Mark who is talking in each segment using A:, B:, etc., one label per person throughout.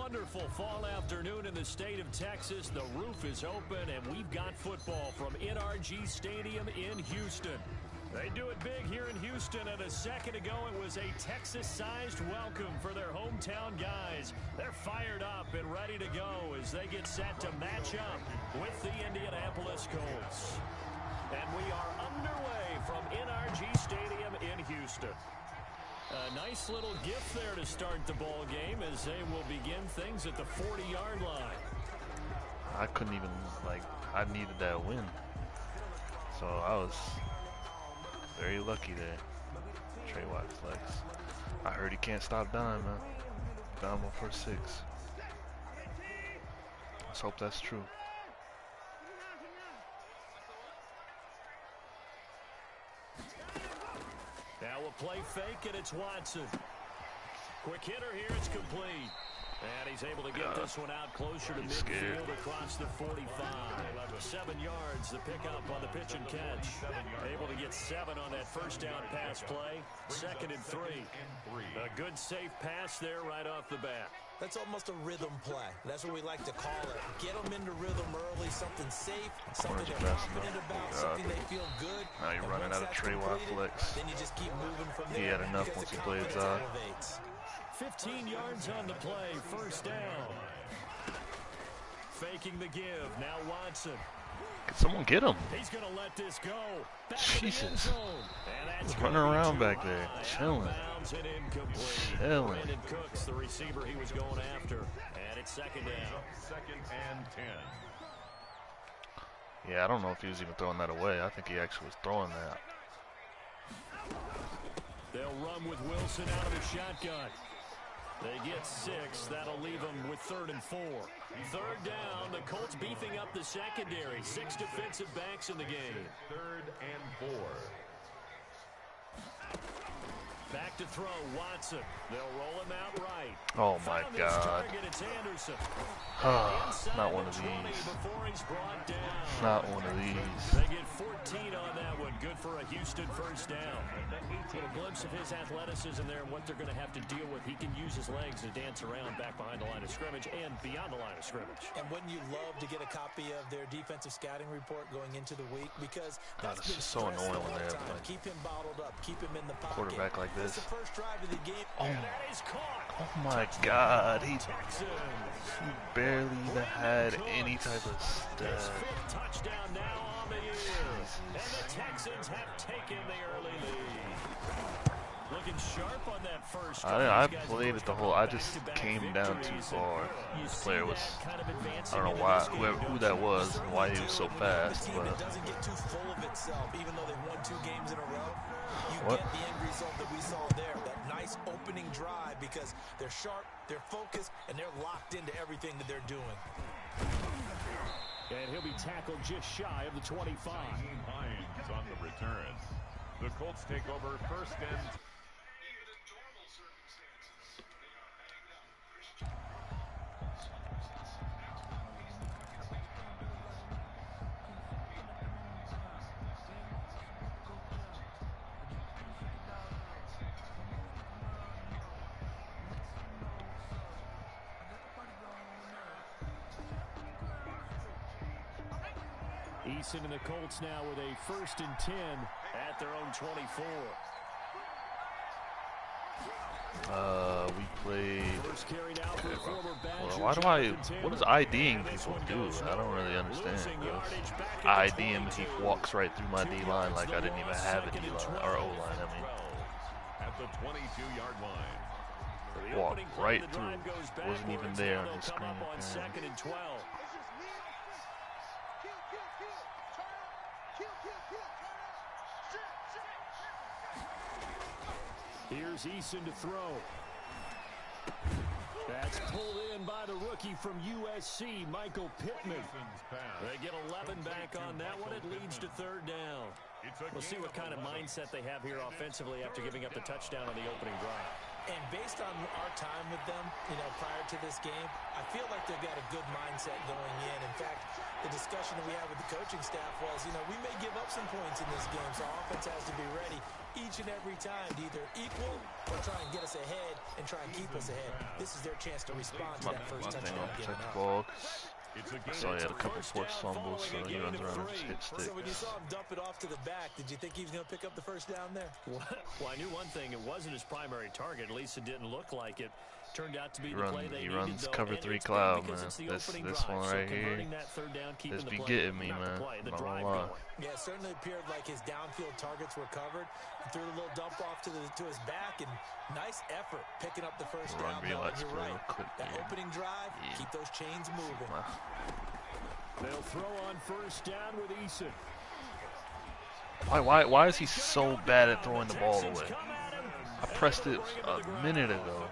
A: wonderful fall afternoon in the state of Texas. The roof is open, and we've got football from NRG Stadium in Houston. They do it big here in Houston, and a second ago it was a Texas-sized welcome for their hometown guys. They're fired up and ready to go as they get set to match up with the Indianapolis Colts. And we are underway from NRG Stadium in Houston. A nice little gift there to start the ball game as they will begin things at the 40-yard line.
B: I couldn't even, I needed that win. So I was very lucky there. Trey Watt flex. I heard he can't stop dying, man. Down on first 6. Let's hope that's true.
A: Now a play fake, and it's Watson. Quick hitter here, it's complete. And he's able to get this one out closer to midfield across the 45. 7 yards, the pickup on the pitch and catch. Able to get 7 on that first down pass play. 2nd and 3. A good safe pass there right off the bat.
C: That's almost a rhythm play. That's what we like to call it. Get them into rhythm early, something safe, something they're confident about, something they feel good.
B: Now you're running out of Trey Watt flex.
C: Then you just keep moving from there.
B: He had enough once he played Zod.
A: 15 yards on the play, first down. Faking the give, now Watson.
B: Can someone get him?
A: He's going to let this go.
B: Jesus. He's running around back there, chilling. Chilling.
A: Brandon Cooks, the receiver he was going after. And it's 2nd down. 2nd and 10.
B: Yeah, I don't know if he was even throwing that away. I think he actually was throwing that.
A: They'll run with Wilson out of the shotgun. They get 6. That'll leave them with 3rd and 4. 3rd down. The Colts beefing up the secondary. 6 defensive backs in the game. 3rd and 4. Back to throw, Watson. They'll roll him out right.
B: Oh my God.
A: Target, it's Anderson.
B: Not one of these. Not one of these.
A: They get 14 on that one. Good for a Houston first down. A little glimpse of his athleticism there and what they're going to have to deal with. He can use his legs to dance around back behind the line of scrimmage and beyond the line of scrimmage.
C: And wouldn't you love to get a copy of their defensive scouting report going into the week? Because that's been
B: so annoying when they have
C: keep him bottled up, keep him in the pocket.
B: Quarterback like this.
C: It's the first drive of the game.
B: Oh my God, he barely even had any type of step.
A: His 5th touchdown now on the year. And the Texans have taken the early lead. Looking sharp on that first drive.
B: I played it the whole. I just came down too far. This player was. I don't know why, who that was, and why he was so fast. But
C: it doesn't get too full of itself, even though they've won 2 games in a row. You get the end result that we saw there. That nice opening drive because they're sharp, they're focused, and they're locked into everything that they're doing.
A: And he'll be tackled just shy of the 25.
D: Hines on the return. The Colts take over 1st and
A: Eason and the Colts now with a 1st and 10 at their own 24.
B: We played.
A: Well,
B: what does IDing people do? I don't really understand. I ID him if he walks right through my D-line like I didn't even have a D-line, or O-line, I mean.
D: At the 22-yard line.
B: Walked right through. Wasn't even there on his screen.
A: 2nd and 12. Here's Eason to throw. That's pulled in by the rookie from USC, Michael Pittman. They get 11 back on that one. It leads to 3rd down. We'll see what kind of mindset they have here offensively after giving up the touchdown on the opening drive.
C: And based on our time with them, prior to this game, I feel like they've got a good mindset going in. In fact, the discussion that we had with the coaching staff was, we may give up some points in this game, so offense has to be ready each and every time to either equal or try and get us ahead and try and keep us ahead. This is their chance to respond to that first touchdown.
B: I saw he had a couple forced fumbles, so he runs around and just hits sticks.
C: So when you saw him dump it off to the back, did you think he was going to pick up the first down there?
A: Well, I knew one thing. It wasn't his primary target. At least it didn't look like it. Turned out to be the play they
B: he
A: needed,
B: runs
A: though.
B: cover 3 cloud, man. This one right here, this be getting me, man. Not gonna lie.
C: Yeah, it certainly appeared like his downfield targets were covered. He threw a little dump off to his back, and nice effort picking up the first down. You're right. That opening drive, keep those chains moving.
A: They'll throw on first down with Eason.
B: Why is he so bad at throwing the ball away? I pressed it a minute ago.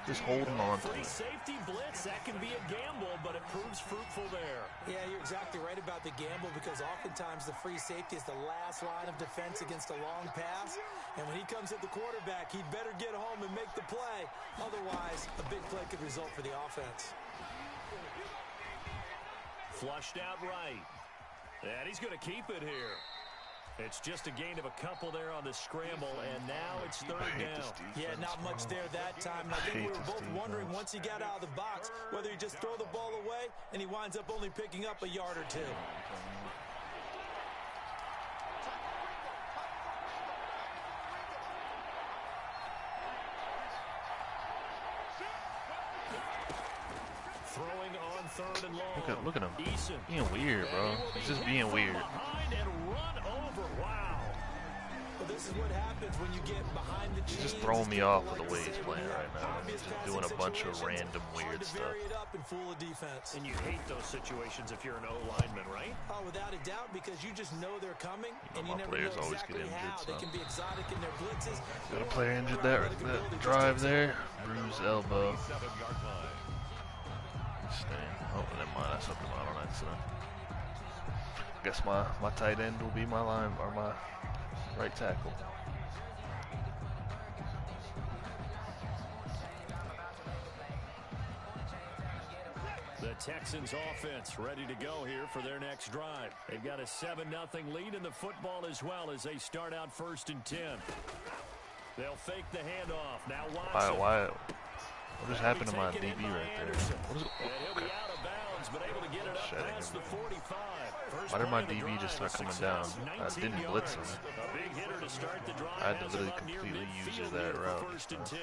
B: Just holding on to it.
A: Safety blitz, that can be a gamble, but it proves fruitful there.
C: Yeah, you're exactly right about the gamble, because oftentimes the free safety is the last line of defense against a long pass. And when he comes at the quarterback, he'd better get home and make the play. Otherwise, a big play could result for the offense.
A: Flushed out right. And he's going to keep it here. It's just a gain of a couple there on the scramble, and now it's third down.
C: Yeah, not much there that time. I think we were both wondering once he got out of the box whether he just throw the ball away, and he winds up only picking up a yard or two.
A: Throwing on third and long.
B: Look at him. Being weird, bro. He's just being weird.
A: Wow.
C: Well, this is what happens when you get behind the chains.
B: He's just throwing me off with the way he's playing right now. He's just doing a bunch of random weird stuff.
C: And
A: you hate those situations if you're an O-lineman, right?
C: Oh, without a doubt, because you just know they're coming, and you
B: my
C: never
B: players
C: know
B: always
C: exactly
B: get injured,
C: how.
B: so.
C: They can be exotic in their blitzes.
B: Got a player injured that drive there. Bruised elbow. Oh, never mind. I stepped him out on accident. Guess my tight end will be my line or my right tackle.
A: The Texans offense ready to go here for their next drive. They've got a 7-0 lead in the football as well as they start out 1st and 10. They'll fake the handoff. Now Watson.
B: What just happened to my DB right there? What is it?
A: He'll be out of bounds, but able to get it up past the 45.
B: Why did my DB just start coming down? I didn't blitz him.
A: A big hitter to start the drive.
B: I had to literally completely use that route.
A: 1st and 10.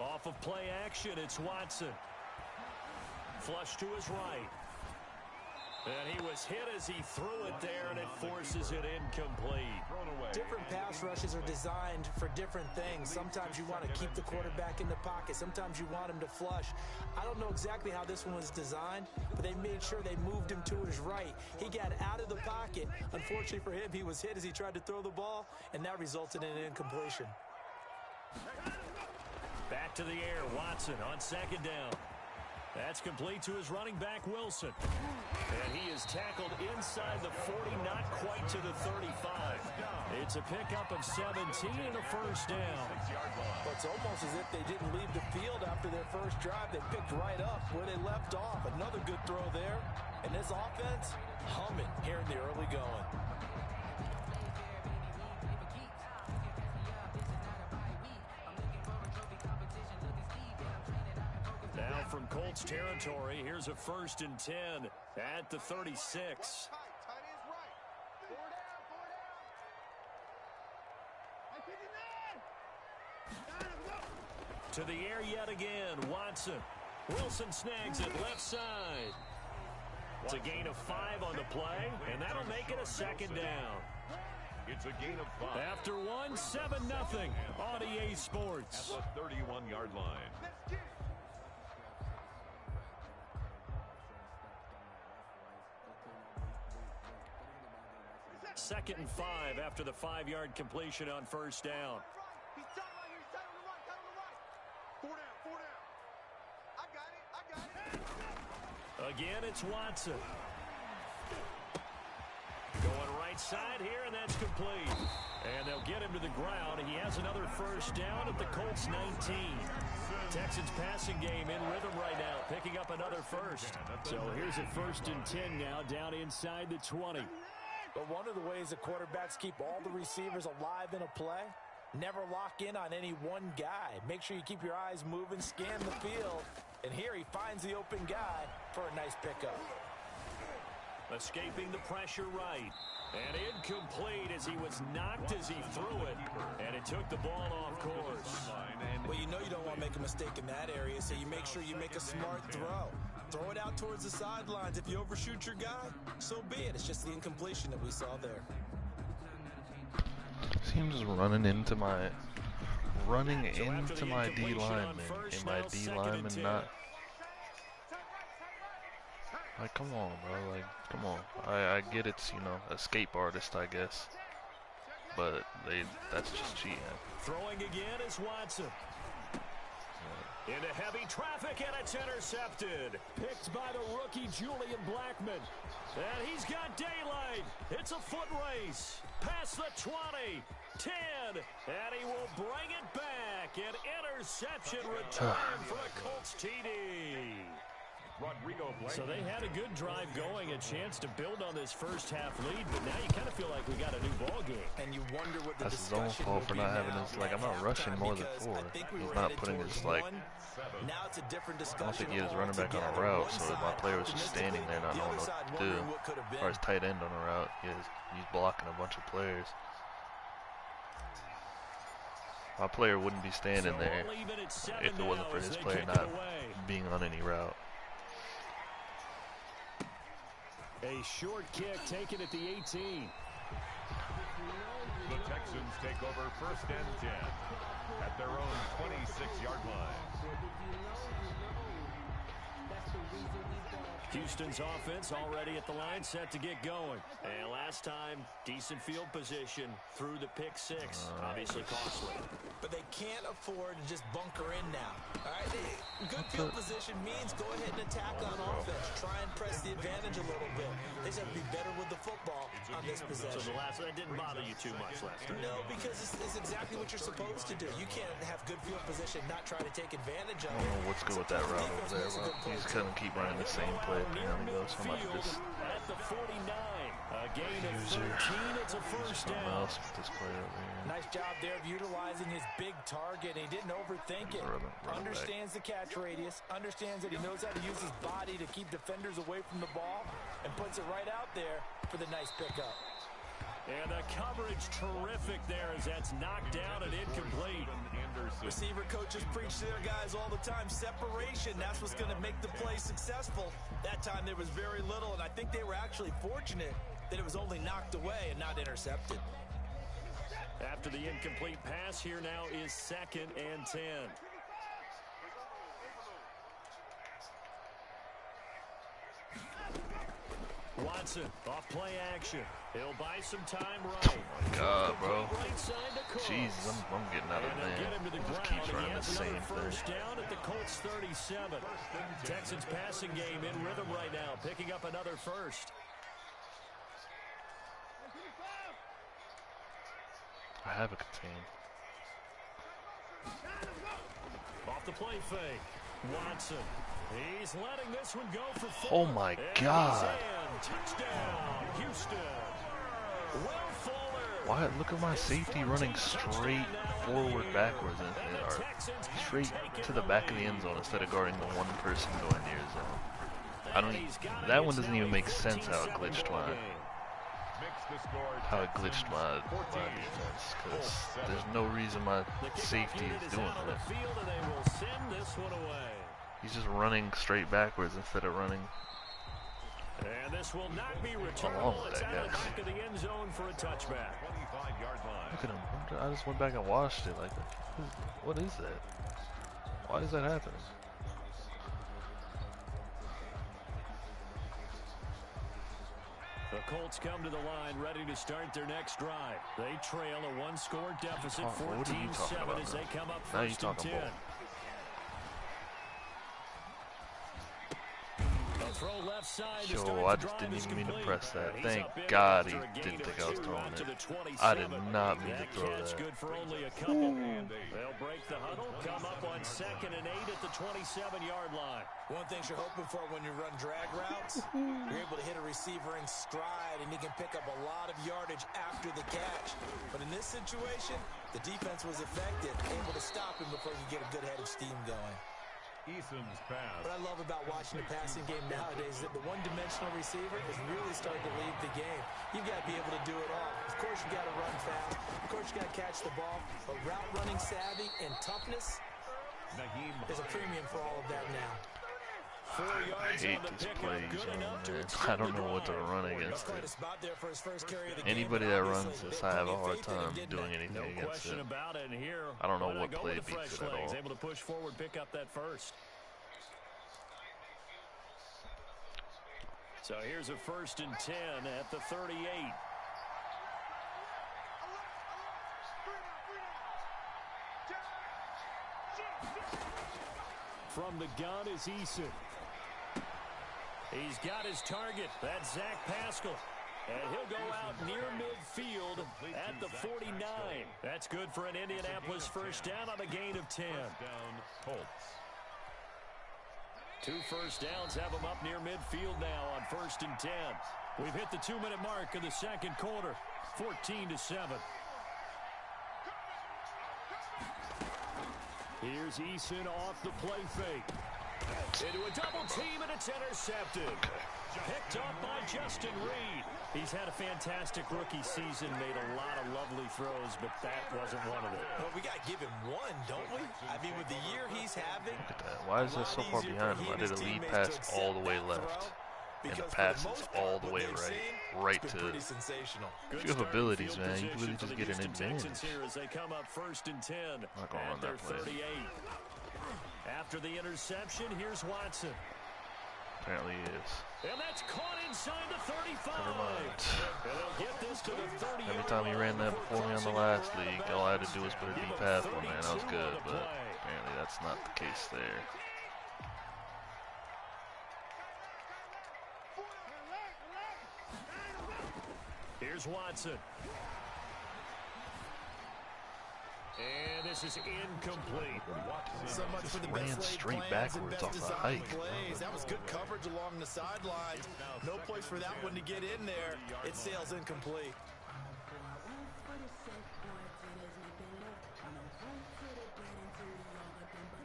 A: Off of play action, it's Watson. Flush to his right. And he was hit as he threw it there, and it forces it incomplete.
C: Different pass rushes are designed for different things. Sometimes you want to keep the quarterback in the pocket. Sometimes you want him to flush. I don't know exactly how this one was designed, but they made sure they moved him to his right. He got out of the pocket. Unfortunately for him, he was hit as he tried to throw the ball, and that resulted in an incompletion.
A: Back to the air, Watson on 2nd down. That's complete to his running back, Wilson. And he is tackled inside the 40, not quite to the 35. It's a pickup of 17 and a 1st down.
C: Well, it's almost as if they didn't leave the field after their first drive. They picked right up where they left off. Another good throw there. And this offense, humming here in the early going.
A: Now from Colts territory, here's a 1st and 10 at the 36. To the air yet again, Watson. Wilson snags it left side. It's a gain of 5 on the play, and that'll make it a 2nd down.
D: It's a gain of 5.
A: After 7-0 on EA Sports.
D: At the 31-yard line.
A: 2nd and 5 after the 5-yard completion on 1st down. Again, it's Watson. Going right side here, and that's complete. And they'll get him to the ground. He has another first down at the Colts 19. Texans passing game in rhythm right now, picking up another first. So here's a 1st and 10 now, down inside the 20.
C: But one of the ways the quarterbacks keep all the receivers alive in a play, never lock in on any one guy. Make sure you keep your eyes moving, scan the field. And here he finds the open guy for a nice pickup.
A: Escaping the pressure right. And incomplete as he was knocked as he threw it. And it took the ball off course.
C: Well, you know you don't want to make a mistake in that area, so you make sure you make a smart throw. Throw it out towards the sidelines. If you overshoot your guy, so be it. It's just the incompletion that we saw there.
B: Seems running into my D lineman, and my D lineman not. Like, come on, bro. Like, come on. I get it's, you know, escape artist, I guess. But that's just cheating.
A: Throwing again is Watson. Into heavy traffic, and it's intercepted. Picked by the rookie Julian Blackman. And he's got daylight. It's a foot race. Past the 20, 10, and he will bring it back. An interception return for a Colts TD. So they had a good drive going, a chance to build on this first half lead, but now you kind of feel like we got a new ball game.
C: And you wonder what the
B: That's his own fault for not having his, like, I'm not rushing more than 4. He's not putting his, like,
C: now it's a different
B: I
C: discussion.
B: don't think he was running back on a route, so my player was just standing there not knowing what to do. Or his tight end on a route, he's blocking a bunch of players. My player wouldn't be standing there if it wasn't for his player not being on any route.
A: A short kick taken at the 18.
D: The Texans take over 1st and 10 at their own 26-yard line.
A: Houston's offense already at the line, set to get going. And last time, decent field position through the pick 6. Obviously costly.
C: But they can't afford to just bunker in now. All right, good field position means go ahead and attack on offense. Try and press the advantage a little bit. They just have to be better with the football on this possession.
A: So that didn't bother you too much last time?
C: No, because it's exactly what you're supposed to do. You can't have good field position, not try to take advantage of it.
B: I don't know what's good with that route over there, bro. He's gonna keep running the same play.
A: At the 49, a gain of 13. It's a first down.
C: Nice job there of utilizing his big target. He didn't overthink it. Understands the catch radius. Understands that he knows how to use his body to keep defenders away from the ball, and puts it right out there for the nice pickup.
A: And the coverage terrific there as that's knocked down and incomplete.
C: Receiver coaches preach to their guys all the time. Separation, that's what's going to make the play successful. That time there was very little, and I think they were actually fortunate that it was only knocked away and not intercepted.
A: After the incomplete pass, here now is 2nd and 10. Watson, off play action. He'll buy some time right.
B: Oh my God, bro. Jesus, I'm getting out of there. He just keeps running the same thing.
A: First down at the Colts 37. Texans passing game in rhythm right now, picking up another first.
B: I have a contain.
A: Off the play fake. Watson. He's letting this one go for 4.
B: Oh my God.
A: Touchdown, Houston. Will Fuller.
B: Why? Look at my safety running straight forward backwards or straight to the back of the end zone instead of guarding the one person going near his zone. That one doesn't even make sense how it glitched my defense, because there's no reason my safety is doing that. He's just running straight backwards instead of running
A: and this will not be returned. It's out of the back of the end zone for a touchback.
B: Look at him. I just went back and watched it. Like, what is that? Why is that happening?
A: The Colts come to the line ready to start their next drive. They trail a one-score deficit, 14-7 as they come up 1st and 10. A throw left side.
B: Yo, I just didn't even mean to press that. Thank God he didn't think I was throwing it. I did not mean to throw that.
A: Good for only a couple. They'll break the huddle, come up on 2nd and 8 at the 27-yard line.
C: One thing you're hoping for when you run drag routes, you're able to hit a receiver in stride, and he can pick up a lot of yardage after the catch. But in this situation, the defense was effective, able to stop him before he could get a good head of steam going.
D: Eason's pass.
C: What I love about watching the passing game nowadays is that the one-dimensional receiver is really starting to leave the game. You've got to be able to do it all. Of course, you got to run fast. Of course, you got to catch the ball. But route running savvy and toughness, there's a premium for all of that now.
B: I hate this play zone, man. I don't know what to run against it. Anybody that runs this, I have a hard time doing anything against it. I don't know what play beats it at all.
A: Able to push forward, pick up that first. So here's a 1st and 10 at the 38. From the gun is Eason. He's got his target. That's Zach Pascal. And he'll go out near midfield at the 49. That's good for an Indianapolis first down on a gain of 10. 2 first downs have them up near midfield now on 1st and 10. We've hit the 2-minute mark in the 2nd quarter. 14-7. Here's Eason off the play fake. Into a double team, and it's intercepted. Picked up by Justin Reed. He's had a fantastic rookie season, made a lot of lovely throws, but that wasn't one of them.
C: Well, we got to give him one, don't we? I mean, with the year he's having.
B: Look at that. Why is that so far behind him? I did a lead pass all the way left. And the pass is all the way right to. If you have abilities, man, you can really just get an advantage.
A: As they come up 1st and 10
B: not going on that play.
A: 38. After the interception, here's Watson.
B: Apparently he is.
A: And that's caught inside the 35.
B: Never mind.
A: And they'll get this to the 30.
B: Every time he ran that before me on the last league, all I had to do was put a deep pass on there, and I was good. But apparently that's not the case there.
A: Here's Watson. And this is incomplete.
C: So much for the
B: ran straight backwards off the hike.
C: That was good coverage along the sideline. No place for that one to get in there. It sails incomplete.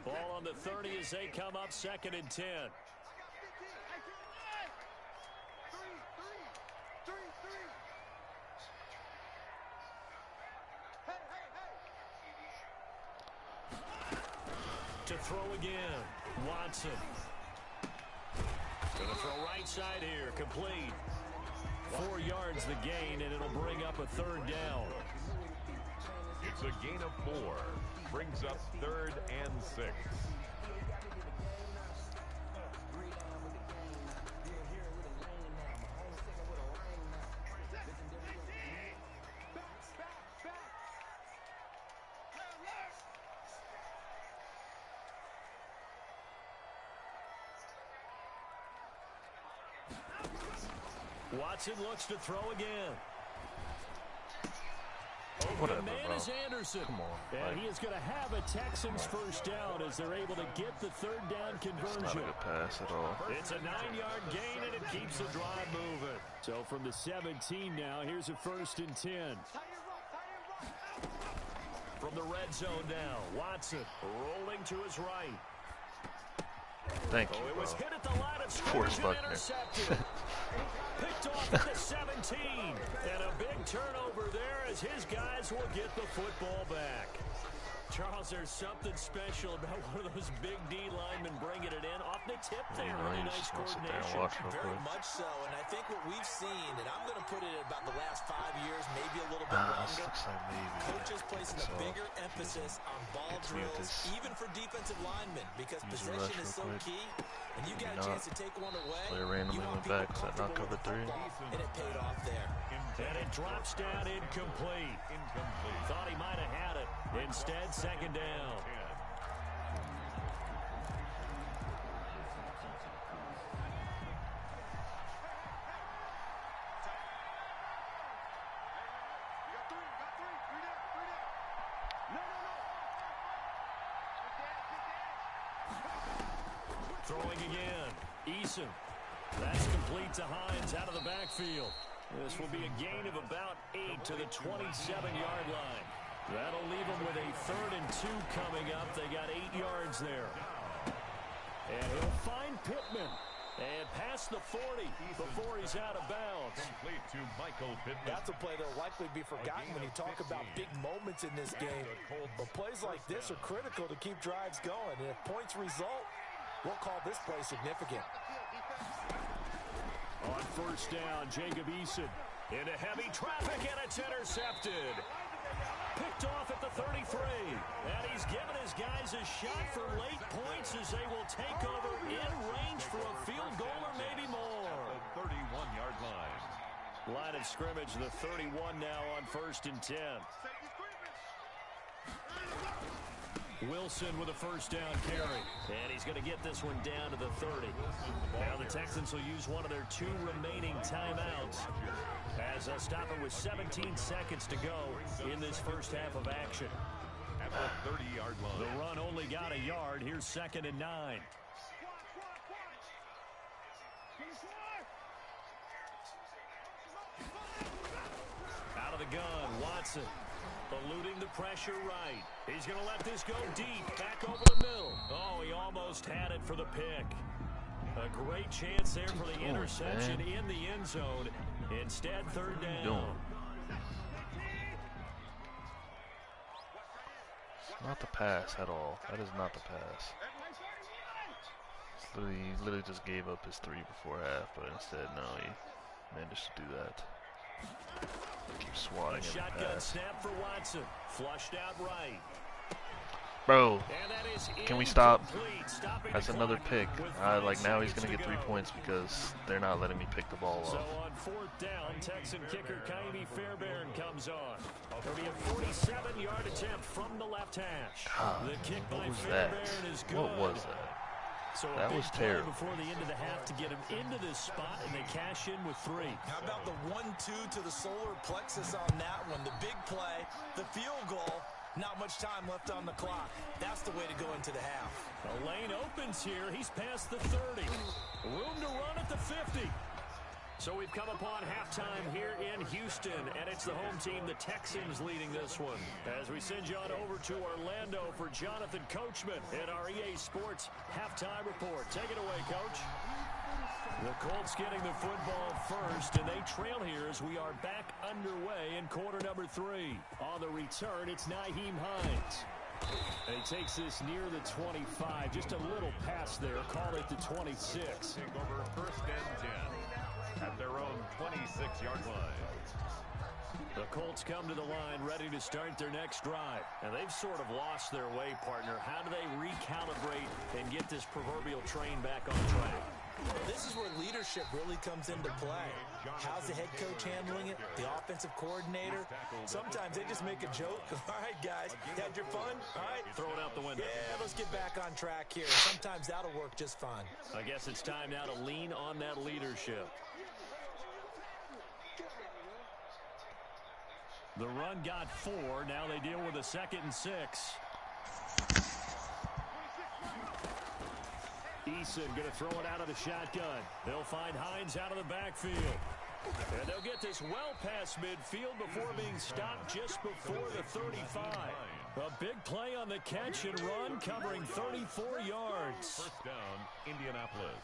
A: Ball on the 30 as they come up 2nd and 10. To throw again, Watson. Gonna throw right side here, complete. 4 yards the gain, and it'll bring up a 3rd down.
D: It's a gain of 4. Brings up 3rd and 6.
A: Watson looks to throw again.
B: Whatever,
A: man
B: bro.
A: is Anderson.
B: Come on.
A: And he is going to have a Texans first down as they're able to get the 3rd down conversion.
B: It's not a good pass at all.
A: It's a 9-yard gain, and it keeps the drive moving. So from the 17 now, here's a 1st and 10. From the red zone now, Watson rolling to his right.
B: Thank you,
A: It
B: bro.
A: was hit at the line of
B: Forrest
A: scrimmage and
B: Buckner.
A: intercepted. Picked off at the 17. And a big turnover there as his guys will get the football back. Charles, there's something special about one of those big D linemen bringing it in off the tip there.
B: You know,
A: Really
B: you
A: nice
B: just want to sit there and
A: coordination.
B: watch real
C: Very
B: quick.
C: much so, and I think what we've seen, and I'm going to put it at about the last 5 years, maybe a little bit
B: This
C: longer.
B: looks like maybe.
C: Coaches placing
B: So,
C: a bigger emphasis on ball
B: gets me with
C: drills,
B: this.
C: even for defensive linemen, because
B: Use the
C: possession
B: rush
C: is so
B: real quick.
C: key. And you got a
B: Maybe
C: chance
B: not.
C: to take one away.
B: Player randomly
C: you want
B: went back.
C: people
B: Was that not
C: comfortable
B: cover
C: with the
B: 3?
C: football, and it paid off there.
A: And it drops down incomplete. Thought he might have had it. Instead, 2nd down. Throwing again. Eason. That's complete to Hines out of the backfield. This will be a gain of about 8 to the 27-yard line. That'll leave them with a 3rd and 2 coming up. They got 8 yards there. And he'll find Pittman. And past the 40 before he's out of bounds.
D: Complete to Michael Pittman.
C: That's a play that'll likely be forgotten when you talk about big moments in this game. But plays like this are critical to keep drives going. And if points result, we'll call this play significant.
A: On first down, Jacob Eason into heavy traffic, and it's intercepted. Picked off at the 33. And he's given his guys a shot for late points as they will take over in range for a field goal or maybe more.
D: At the 31-yard line.
A: Line of scrimmage, the 31 now on 1st and 10. Wilson with a first down carry. And he's going to get this one down to the 30. Now the Texans will use one of their 2 remaining timeouts as they'll stop it with 17 seconds to go in this first half of action.
D: At the 30-yard line.
A: The run only got a yard. Here's 2nd and 9. Out of the gun, Watson. Eluding the pressure right. He's going to let this go deep. Back over the middle. Oh, he almost had it for the pick. A great chance there for the interception in the end zone. Instead, 3rd down.
B: It's not the pass at all. That is not the pass. He literally just gave up his 3 before half, but instead, no, he managed to do that. Keep swatting at the
A: Shotgun
B: pass.
A: snap for Watson. Flushed out right.
B: Bro, can we stop? That's another pick. Like now he's gonna get 3 points because they're not letting me pick the ball off.
A: So on 4th down, Texan kicker Kaimi Fairbairn comes on. It'll be a 47-yard attempt from the left hash.
B: God,
A: The kick
B: what
A: by
B: was that?
A: Fairbairn is good.
B: What was that?
A: So a
B: That
A: big
B: was
A: play
B: terrible.
A: before the end of the half to get him into this spot, and they cash in with 3.
C: How about the 1-2 to the solar plexus on that one? The big play, the field goal. Not much time left on the clock. That's the way to go into the half.
A: A lane opens here. He's past the 30. Room to run at the 50. So we've come upon halftime here in Houston, and it's the home team, the Texans, leading this one. As we send you on over to Orlando for Jonathan Coachman in our EA Sports Halftime Report. Take it away, Coach. The Colts getting the football first, and they trail here as we are back underway in quarter number 3. On the return, it's Nyheim Hines. And he takes this near the 25. Just a little pass there. Call it the 26.
D: Take over 1st and 10 at their own 26-yard line.
A: The Colts come to the line ready to start their next drive. And they've sort of lost their way, partner. How do they recalibrate and get this proverbial train back on track?
C: This is where leadership really comes into play. How's the head coach handling it? The offensive coordinator? Sometimes they just make a joke. All right, guys, you had your fun? All right.
A: Throw it out the window.
C: Yeah, let's get back on track here. Sometimes that'll work just fine.
A: I guess it's time now to lean on that leadership. The run got 4. Now they deal with a 2nd and 6. Eason going to throw it out of the shotgun. They'll find Hines out of the backfield. And they'll get this well past midfield before being stopped just before the 35. A big play on the catch and run, covering 34 yards.
D: 1st down, Indianapolis.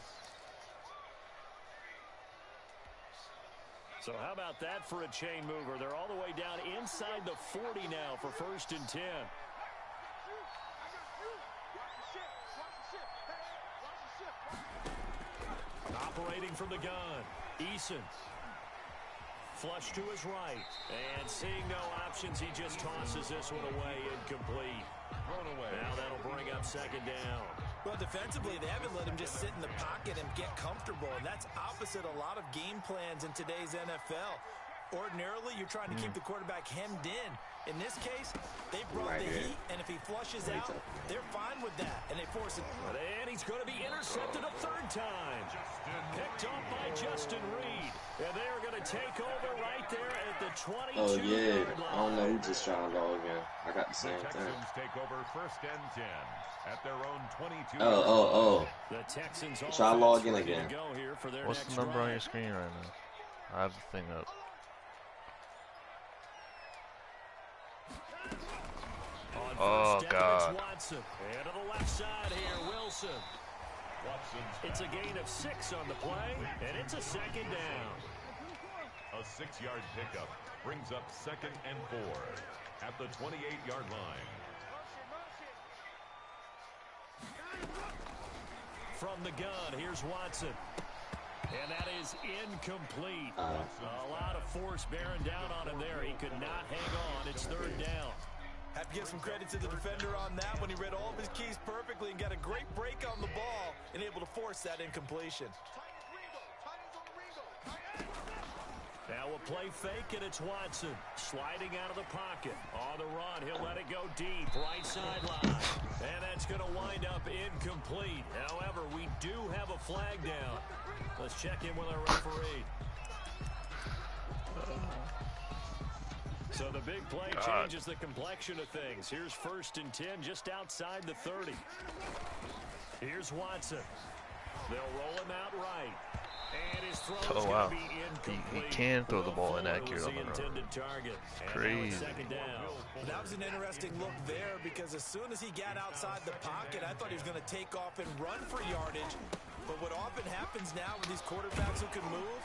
A: So how about that for a chain mover? They're all the way down inside the 40 now for 1st and 10. Operating from the gun, Eason. Flush to his right. And seeing no options, he just tosses this one away, incomplete.
D: Thrown away.
A: Now that'll bring up 2nd down.
C: Well, defensively, they haven't let him just sit in the pocket and get comfortable, and that's opposite a lot of game plans in today's NFL. Ordinarily, you're trying to keep the quarterback hemmed in. In this case, they brought the heat, and if he flushes out, they're fine with that, and they force it.
A: And he's going to be intercepted a third time. Picked off by Justin Reed. And they are going to take over right there at the 22-yard line.
E: Oh, yeah. I don't know who just tried to log in. I got the same thing.
D: Texans take over 1st and 10 at their own 22.
A: The Texans
E: try to log in again.
B: What's the number on your screen right now? I have the thing up. Oh, God.
A: Watson. And to the left side here, Wilson. It's a gain of 6 on the play, and it's a second down.
D: A 6-yard pickup brings up 2nd and 4 at the 28-yard line.
A: From the gun, here's Watson. And that is incomplete. A lot of force bearing down on him there. He could not hang on. It's 3rd down.
C: Have to give some credit to the defender on that when he read all of his keys perfectly and got a great break on the ball and able to force that incompletion.
A: Now a play fake, and it's Watson sliding out of the pocket. On the run, he'll let it go deep, right sideline. And that's going to wind up incomplete. However, we do have a flag down. Let's check in with our referee. So the big play changes the complexion of things. Here's 1st and 10 just outside the 30. Here's Watson. They'll roll him out right. And his throw is going to be incomplete.
B: He can throw the ball inaccurate on the run. Crazy.
C: That was an interesting look there because as soon as he got outside the pocket, I thought he was going to take off and run for yardage. But what often happens now with these quarterbacks who can move,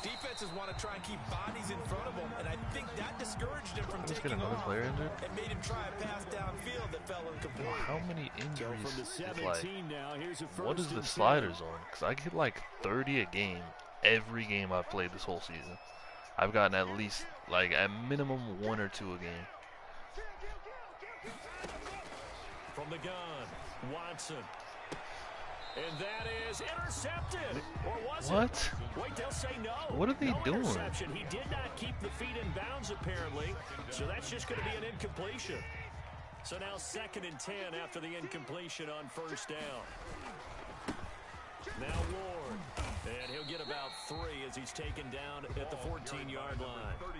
C: defenses want to try and keep bodies in front of them, and I think that discouraged him from taking off and made him try a pass downfield that fell incomplete.
B: How many injuries?
A: From the 17 now, here's a
B: what is the sliders on? Because I get like 30 a game every game I've played this whole season. I've gotten at least, like, at minimum 1 or 2 a game.
A: From the gun, Watson. And that is intercepted. Or was
B: what?
A: It? Wait, they'll say no.
B: What are they doing?
A: Interception. He did not keep the feet in bounds, apparently. So that's just going to be an incompletion. So now 2nd and 10 after the incompletion on 1st down. Now Ward. And he'll get about 3 as he's taken down at the 14-yard line.
D: 31.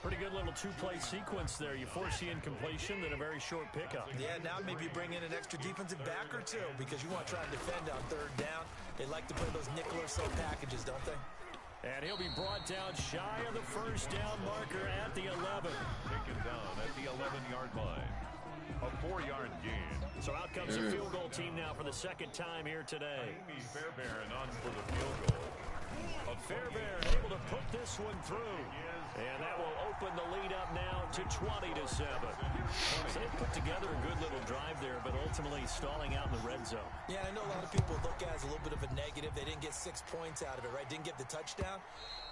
A: Pretty good little 2-play sequence there. You force the incompletion, then a very short pickup.
C: Yeah, now maybe bring in an extra defensive back or 2 because you want to try and defend on 3rd down. They like to play those nickel or so packages, don't they?
A: And he'll be brought down shy of the 1st down marker at the 11.
D: Taken down at the 11-yard line. A 4-yard gain.
A: So out comes the field goal team now for the 2nd time here today.
D: Amy Fairbairn on for the field goal.
A: Fairbairn able to put this one through. And that will open the lead up now to 20-7. So they put together a good little drive there, but ultimately stalling out in the red zone.
C: Yeah, I know a lot of people look at it as a little bit of a negative. They didn't get 6 points out of it, right? Didn't get the touchdown.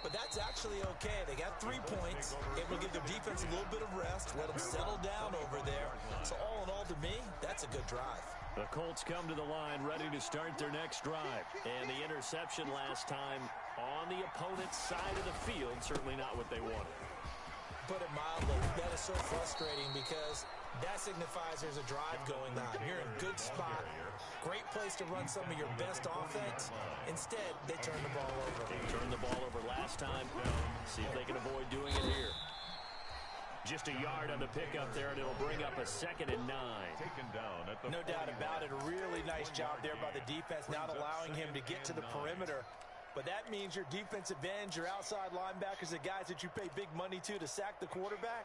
C: But that's actually okay. They got 3 points. Able to give their defense a little bit of rest. Let them settle down over there. So all in all, to me, that's a good drive.
A: The Colts come to the line ready to start their next drive. And the interception last time on the opponent's side of the field, certainly not what they wanted.
C: Put it mildly, that is so frustrating because that signifies there's a drive going on. You're in a good spot. Great place to run some of your best offense. Instead, they turn the ball over.
A: They turned the ball over last time. See if they can avoid doing it here. Just a yard on the pickup there, and it'll bring up a 2nd and 9.
D: Taken down at the
C: no doubt about it. A really nice job there by the defense, not allowing him to get to the perimeter. But that means your defensive ends, your outside linebackers, the guys that you pay big money to sack the quarterback,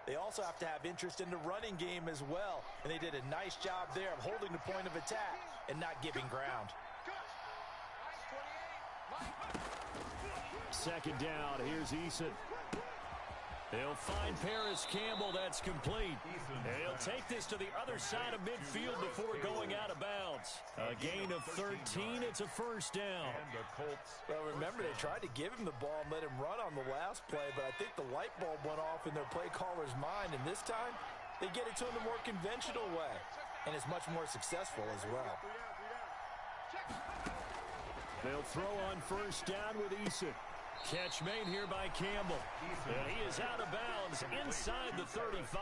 C: they also have to have interest in the running game as well. And they did a nice job there of holding the point of attack and not giving ground.
A: 2nd down, here's Eason. He'll find Paris Campbell. That's complete. And he'll take this to the other side of midfield before going out of bounds. A gain of 13. It's a 1st down.
C: Well, remember, they tried to give him the ball and let him run on the last play, but I think the light bulb went off in their play caller's mind. And this time, they get it to him the more conventional way. And it's much more successful as well.
A: They'll throw on 1st down with Eason. Catch made here by Campbell. And he is out of bounds inside the 35.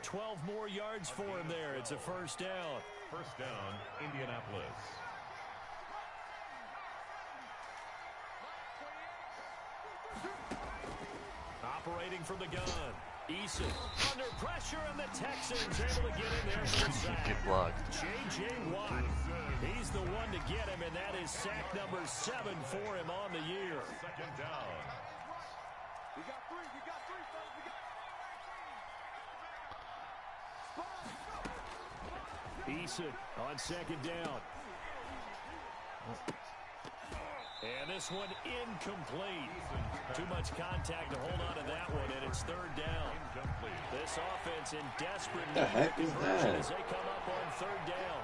A: 12 more yards for him there. It's a first down.
D: First down, Indianapolis.
A: Operating from the gun. Eason under pressure, and the Texans able to get in there for the sack.
B: Get blocked.
A: J.J. Watt, he's the one to get him, and that is sack number 7 for him on the year.
D: Second down.
F: You got three, fellas.
A: Eason on second down. And this one incomplete. Too much contact to hold on to that one, and it's third down. This offense in desperate need of conversion as they come up on third down.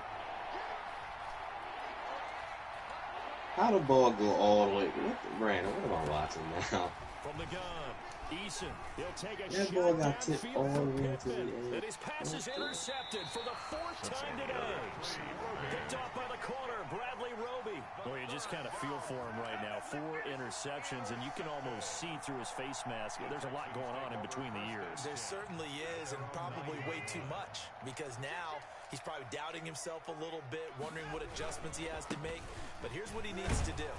E: How the ball go all the way? Brandon, what am I watching now?
A: From the gun, Eason, he'll take a
E: That
A: shot
E: ball got tipped all the
A: downfield
E: way
A: for
E: to the
A: Pittman.
E: end.
A: And his pass is intercepted for the 4th time today. Picked off by the corner, Bradley Roby. Boy, you just kind of feel for him right now. 4 interceptions, and you can almost see through his face mask. There's a lot going on in between the ears.
C: There certainly is, and probably way too much, because now he's probably doubting himself a little bit, wondering what adjustments he has to make. But here's what he needs to do.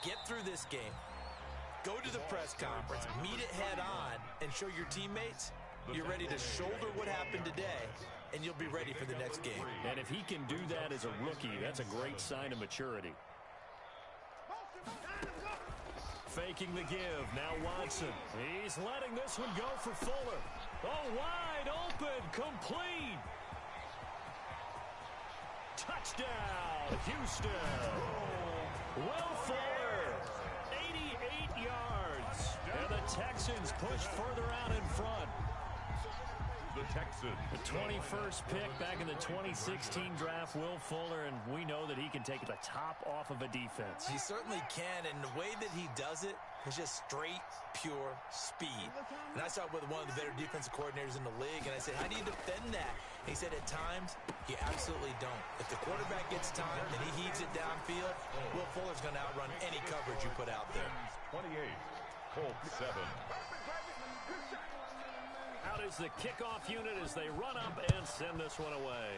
C: Get through this game. Go to the press conference, meet it head on, and show your teammates you're ready to shoulder what happened today, and you'll be ready for the next game.
A: And if he can do that as a rookie, that's a great sign of maturity. Faking the give. Now Watson. He's letting this one go for Fuller. Oh, wide open. Complete. Touchdown, Houston. Will Fuller. 88 yards. And the Texans push further out in front.
D: The Texans.
A: The 21st pick back in the 2016 draft, Will Fuller, and we know that he can take the top off of a defense.
C: He certainly can, and the way that he does it is just straight, pure speed. And I saw it with one of the better defensive coordinators in the league, and I said, how do you defend that? And he said, at times, you absolutely don't. If the quarterback gets time and he heaves it downfield, Will Fuller's going to outrun any coverage you put out there.
D: 28, Colts 7.
A: Out is the kickoff unit as they run up and send this one away.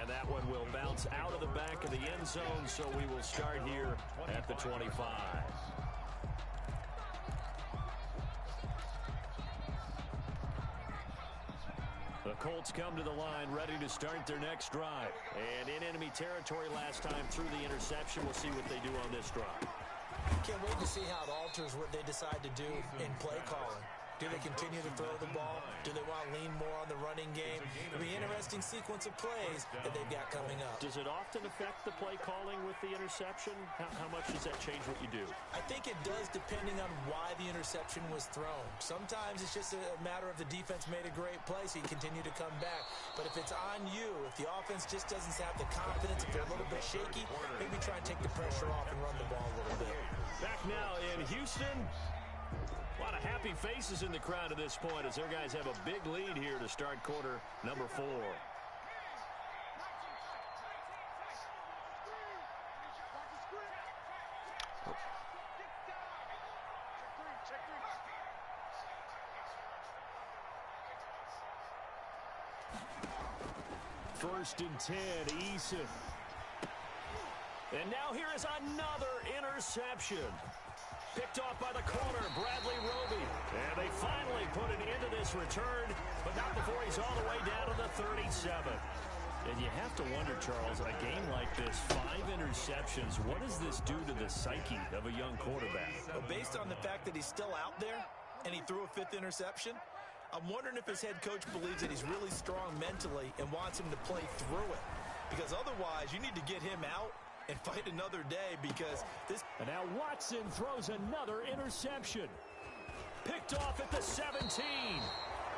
A: And that one will bounce out of the back of the end zone, so we will start here at the 25. The Colts come to the line ready to start their next drive. And in enemy territory last time through the interception. We'll see what they do on this drive.
C: Can't wait to see how it alters what they decide to do in play calling. Do they continue to throw the ball? Do they want to lean more on the running game? It'll be an interesting sequence of plays that they've got coming up.
A: Does it often affect the play calling with the interception? How much does that change what you do?
C: I think it does, depending on why the interception was thrown. Sometimes it's just a matter of the defense made a great play, so you continue to come back. But if it's on you, if the offense just doesn't have the confidence, if they're a little bit shaky, maybe try and take the pressure off and run the ball a little bit.
A: Back now in Houston. A lot of happy faces in the crowd at this point as their guys have a big lead here to start quarter number 4. First and 10, Eason. And now here is another interception. Picked off by the corner, Bradley Roby. And they finally put an end to this return, but not before he's all the way down to the 37. And you have to wonder, Charles, in a game like this, 5 interceptions, what does this do to the psyche of a young quarterback?
C: Well, based on the fact that he's still out there and he threw a 5th interception, I'm wondering if his head coach believes that he's really strong mentally and wants him to play through it. Because otherwise, you need to get him out and fight another day, because this...
A: And now Watson throws another interception. Picked off at the 17.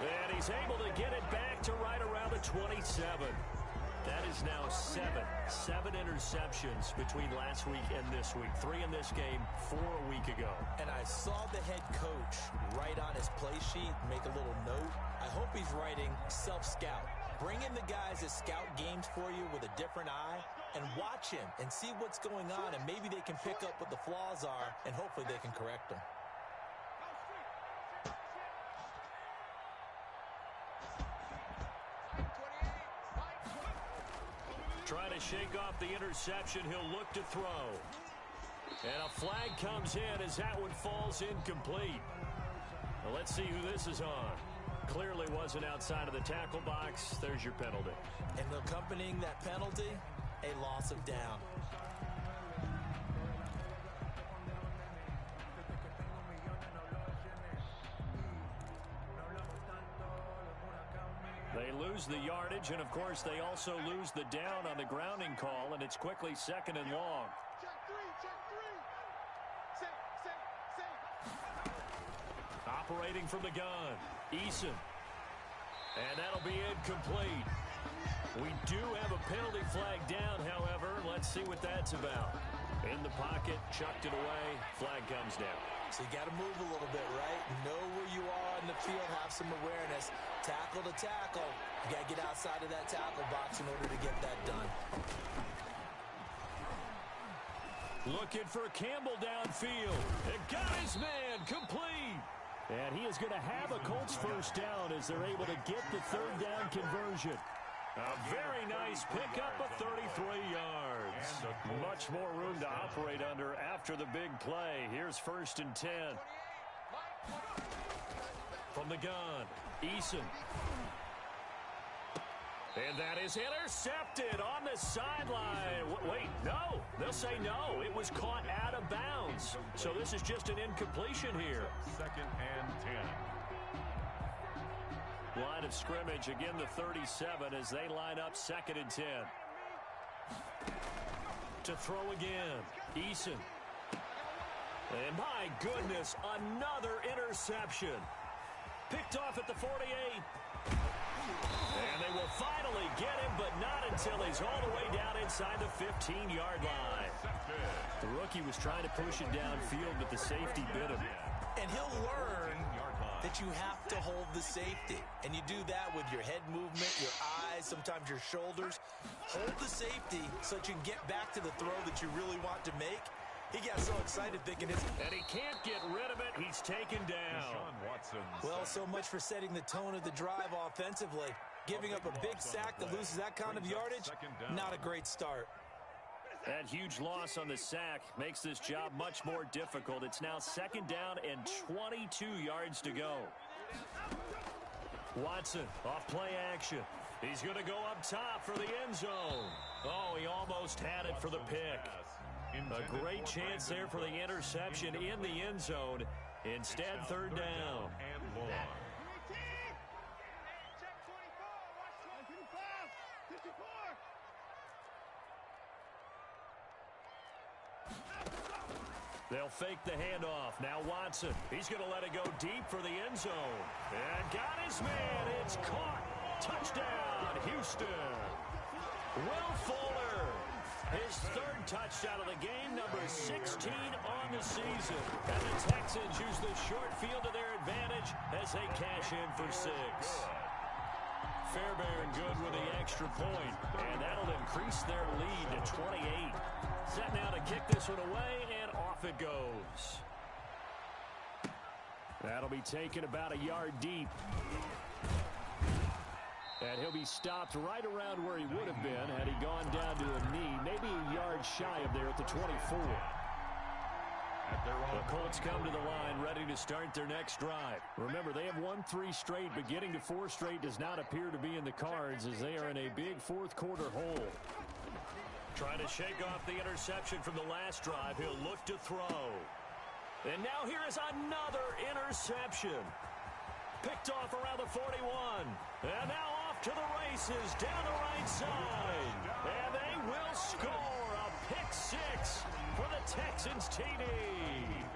A: And he's able to get it back to right around the 27. That is now 7 interceptions between last week and this week. 3 in this game, 4 a week ago.
C: And I saw the head coach write on his play sheet, make a little note. I hope he's writing self-scout. Bring in the guys that scout games for you with a different eye and watch him and see what's going on, and maybe they can pick up what the flaws are, and hopefully they can correct them.
A: Trying to shake off the interception. He'll look to throw. And a flag comes in as that one falls incomplete. Well, let's see who this is on. Clearly wasn't outside of the tackle box. There's your penalty.
C: And accompanying that penalty, a loss of down.
A: They lose the yardage, and of course they also lose the down on the grounding call, and it's quickly 2nd and long.
F: Check three. Safe.
A: Operating from the gun, Eason. And that'll be incomplete. We do have a penalty flag down, however. Let's see what that's about. In the pocket, chucked it away, flag comes down.
C: So you got to move a little bit, right? Know where you are on the field, have some awareness. Tackle to tackle. You got to get outside of that tackle box in order to get that done.
A: Looking for Campbell downfield. It got his man complete. And he is going to have a Colts first down as they're able to get the 3rd down conversion. A very nice pickup of 33 yards. Much more room to operate under after the big play. Here's 1st and 10. From the gun, Eason. And that is intercepted on the sideline. Wait, no. They'll say no. It was caught out of bounds. So this is just an incompletion here.
D: 2nd and 10.
A: Line of scrimmage, again the 37 as they line up 2nd and 10. To throw again, Eason. And my goodness, another interception. Picked off at the 48. And they will finally get him, but not until he's all the way down inside the 15-yard line. The rookie was trying to push it downfield, but the safety bit him.
C: And he'll learn that you have to hold the safety. And you do that with your head movement, your eyes, sometimes your shoulders. Hold the safety so that you can get back to the throw that you really want to make. He got so excited thinking his...
A: And he can't get rid of it. He's taken down.
C: Well, so much for setting the tone of the drive offensively. Giving up a big sack that loses that kind of yardage, not a great start.
A: That huge loss on the sack makes this job much more difficult. It's now 2nd down and 22 yards to go. Watson off play action. He's going to go up top for the end zone. Oh, he almost had it for the pick. A great chance there for the interception in the end zone. Instead, 3rd down. They'll fake the handoff. Now Watson. He's going to let it go deep for the end zone. And got his man. It's caught. Touchdown, Houston. Will Fuller. His 3rd touchdown of the game, number 16 on the season. And the Texans use the short field to their advantage as they cash in for 6. Fairbairn good with the extra point, and that'll increase their lead to 28. Set now to kick this one away, and off it goes. That'll be taken about a yard deep. And he'll be stopped right around where he would have been had he gone down to a knee, maybe a yard shy of there at the 24. The Colts come to the line ready to start their next drive. Remember, they have won 3 straight, but getting to 4 straight does not appear to be in the cards as they are in a big 4th quarter hole. Trying to shake off the interception from the last drive. He'll look to throw. And now here is another interception. Picked off around the 41. And now off to the races down the right side. And they will score a pick 6 for the Texans TD.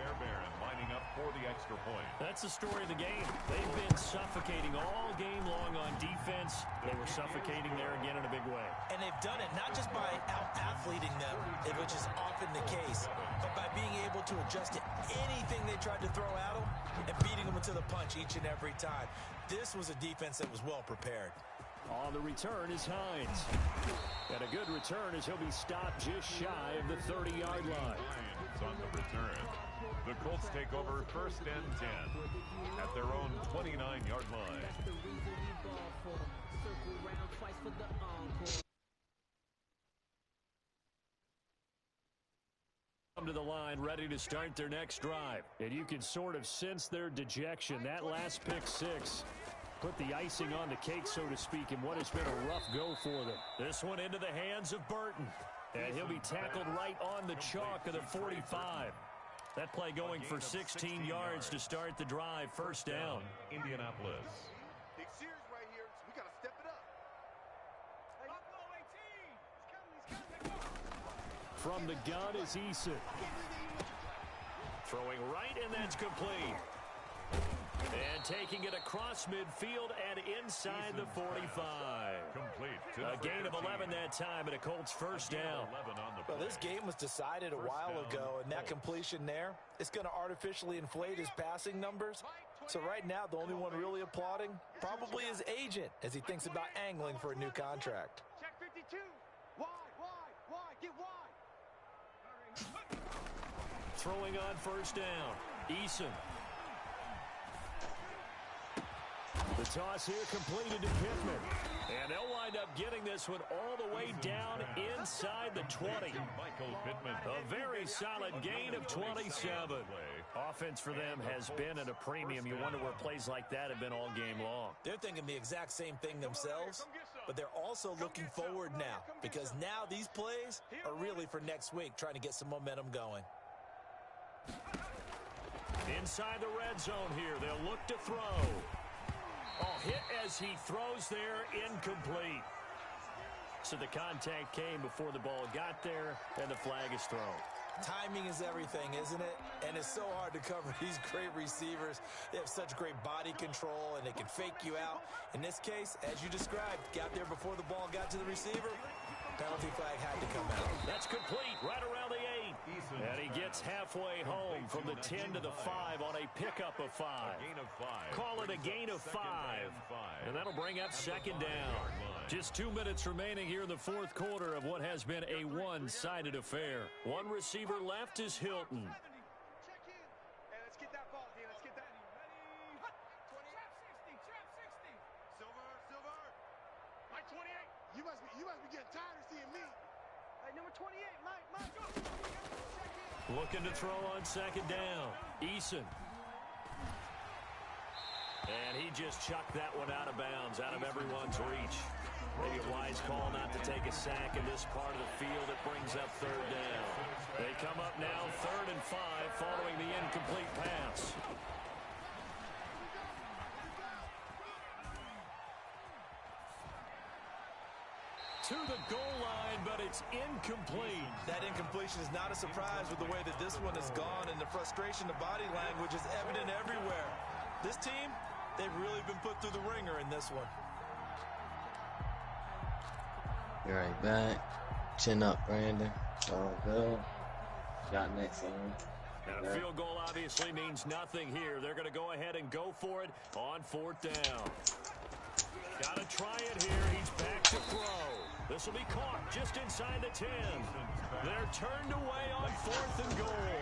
D: Fairbairn lining up for the extra point.
A: That's the story of the game. They've been suffocating all game long on defense. They were suffocating there again in a big way.
C: And they've done it not just by out-athleting them, which is often the case, but by being able to adjust to anything they tried to throw at them and beating them into the punch each and every time. This was a defense that was well prepared.
A: On the return is Hines. And a good return as he'll be stopped just shy of the 30-yard line.
D: Lions on the return. The Colts take over 1st and 10 at their own 29-yard line.
A: Come to the line, ready to start their next drive. And you can sort of sense their dejection. That last pick six put the icing on the cake, so to speak, in what has been a rough go for them. This one into the hands of Burton. And he'll be tackled right on the chalk of the 45. That play going for 16 yards to start the drive. First down.
D: Indianapolis.
F: Big series right here, so we got to step it up.
A: From the gun is Eason. Throwing right, and that's complete. And taking it across midfield and inside the 45.
D: Complete.
A: A gain of 11 that time, and a Colts first down.
C: Well, this game was decided a while ago, and that completion there, it's going to artificially inflate his passing numbers. So right now, the only one really applauding probably his agent as he thinks about angling for a new contract.
F: Check 52. Wide, get wide.
A: Throwing on first down. Eason. The toss here completed to Pittman. And they'll wind up getting this one all the way down inside the 20. A very solid gain of 27. Offense for them has been at a premium. You wonder where plays like that have been all game long.
C: They're thinking the exact same thing themselves, but they're also looking forward now because now these plays are really for next week, trying to get some momentum going.
A: Inside the red zone here, they'll look to throw. Oh, hit as he throws there, incomplete. So the contact came before the ball got there, and the flag is thrown.
C: Timing is everything, isn't it? And it's so hard to cover these great receivers. They have such great body control, and they can fake you out. In this case, as you described, got there before the ball got to the receiver. Penalty flag had to come out.
A: That's complete, right around the 8. And he gets halfway home from the 10 to the 5 on a pickup of 5. Call it a gain of 5. And that'll bring up second down. Just 2 minutes remaining here in the fourth quarter of what has been a one-sided affair. One receiver left is Hilton.
F: Check in. Hey, let's get that ball, D. Let's get that. Trap 60. Silver. Mike 28. You must be getting tired of seeing me. Hey, number 28, Mike, go. Check in.
A: Looking to throw on second down. Eason. And he just chucked that one out of bounds, out of everyone's reach. Maybe a wise call not to take a sack in this part of the field. It brings up third down. They come up now 3rd and 5 following the incomplete pass. To the goal line, but it's incomplete.
C: That incompletion is not a surprise with the way that this one has gone, and the frustration, the body language is evident everywhere. This team, they've really been put through the ringer in this one.
E: Be right back. Chin up, Brandon. All good. Got next one.
A: And a field goal obviously means nothing here. They're going to go ahead and go for it on 4th down. Got to try it here. He's back to throw. This will be caught just inside the 10. They're turned away on 4th and goal.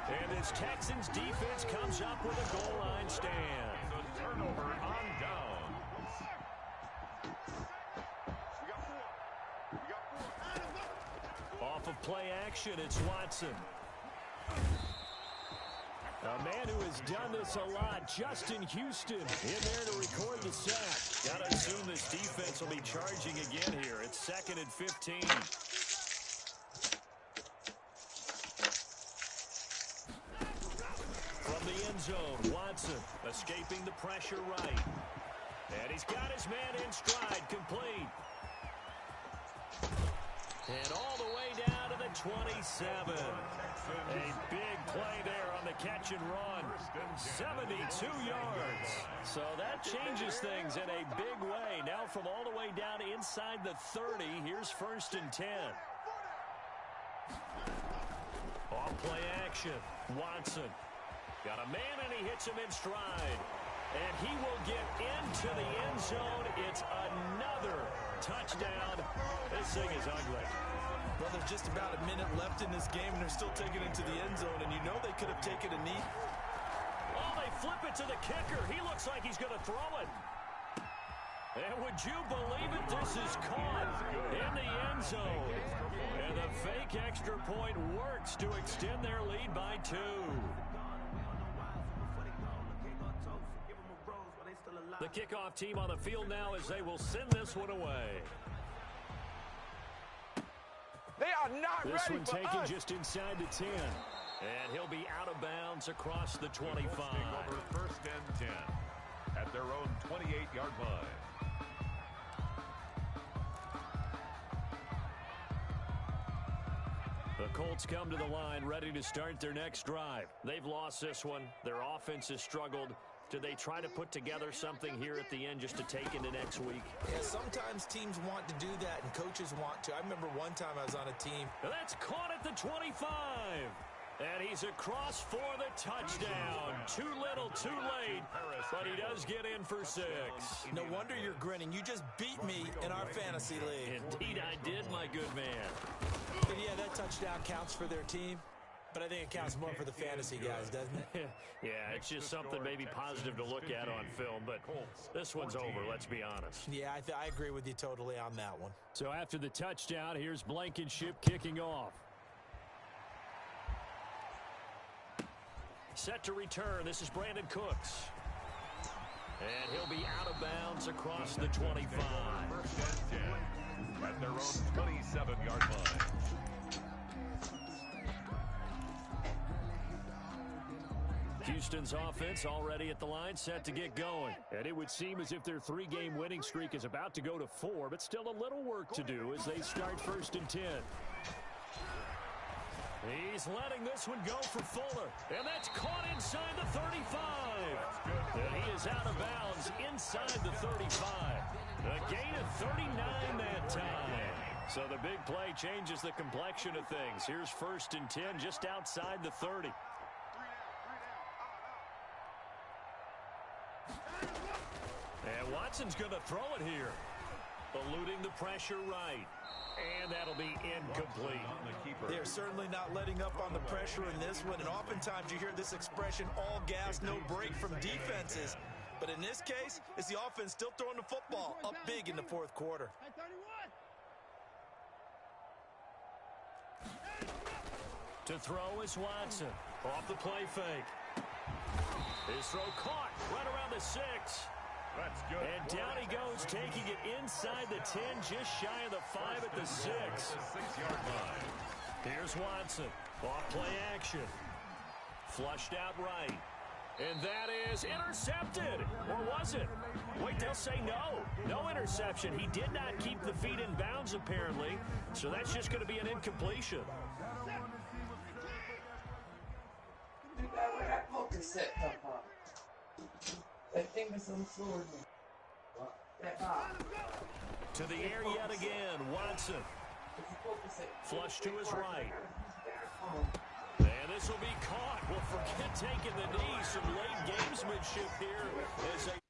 A: And this Texans defense comes up with a goal line stand.
D: The turnover on down.
A: Off of play action, it's Watson. A man who has done this a lot, Justin Houston, in there to record the sack. Got to assume this defense will be charging again here. It's 2nd and 15. From the end zone, Watson escaping the pressure right. And he's got his man in stride, complete. And all the way down to the 27. A big play there on the catch and run. 72 yards. So that changes things in a big way. Now from all the way down inside the 30, here's 1st and 10. Off play action. Watson. Got a man and he hits him in stride. And he will get into the end zone. It's another touchdown. This thing is ugly.
C: Well, there's just about a minute left in this game, and they're still taking it to the end zone, and you know they could have taken a knee.
A: Oh, they flip it to the kicker. He looks like he's going to throw it. And would you believe it? This is caught in the end zone. And the fake extra point works to extend their lead by 2. The kickoff team on the field now as they will send this one away.
F: They are not
A: This
F: ready
A: one
F: for
A: taken
F: us.
A: just inside the 10. And he'll be out of bounds across the 25.
D: Over first and 10 at their own 28-yard line.
A: The Colts come to the line ready to start their next drive. They've lost this one. Their offense has struggled. Do they try to put together something here at the end just to take into next week?
C: Yeah, sometimes teams want to do that, and coaches want to. I remember one time I was on a team.
A: That's caught at the 25. And he's across for the touchdown. Too little, too late. But he does get in for 6.
C: No wonder you're grinning. You just beat me in our fantasy league.
A: Indeed I did, my good man.
C: And yeah, that touchdown counts for their team, but I think it counts more for the fantasy guys, doesn't it?
A: Yeah, it's just something maybe positive to look at on film, but this one's over, let's be honest.
C: Yeah, I agree with you totally on that one.
A: So after the touchdown, here's Blankenship kicking off. Set to return. This is Brandon Cooks. And he'll be out of bounds across the 25.
D: First and 10 at their own 27-yard line.
A: Houston's offense already at the line, set to get going. And it would seem as if their 3-game winning streak is about to go to 4, but still a little work to do as they start first and 10. He's letting this one go for Fuller. And that's caught inside the 35. And he is out of bounds inside the 35. A gain of 39 that time. So the big play changes the complexion of things. Here's first and 10 just outside the 30. And Watson's going to throw it here. Eluding the pressure right. And that'll be incomplete.
C: They're certainly not letting up on the pressure in this one, and oftentimes you hear this expression, all gas, no break from defenses. But in this case, it's the offense still throwing the football up big in the fourth quarter.
A: To throw is Watson. Off the play fake. His throw caught right around the 6.
D: That's good.
A: And down he goes, taking it inside the 10, just shy of the 5 at the 6.
D: 6-yard line.
A: Here's Watson. Off play action. Flushed out right. And that is intercepted. Or was it? Wait, they'll say no. No interception. He did not keep the feet in bounds, apparently. So that's just going to be an incompletion.
E: Where that poker set come from? That thing is on the floor. That box.
A: To the air yet again, Watson. Flush to his right. And this will be caught. Well, forget taking the knee. Some late gamesmanship here as they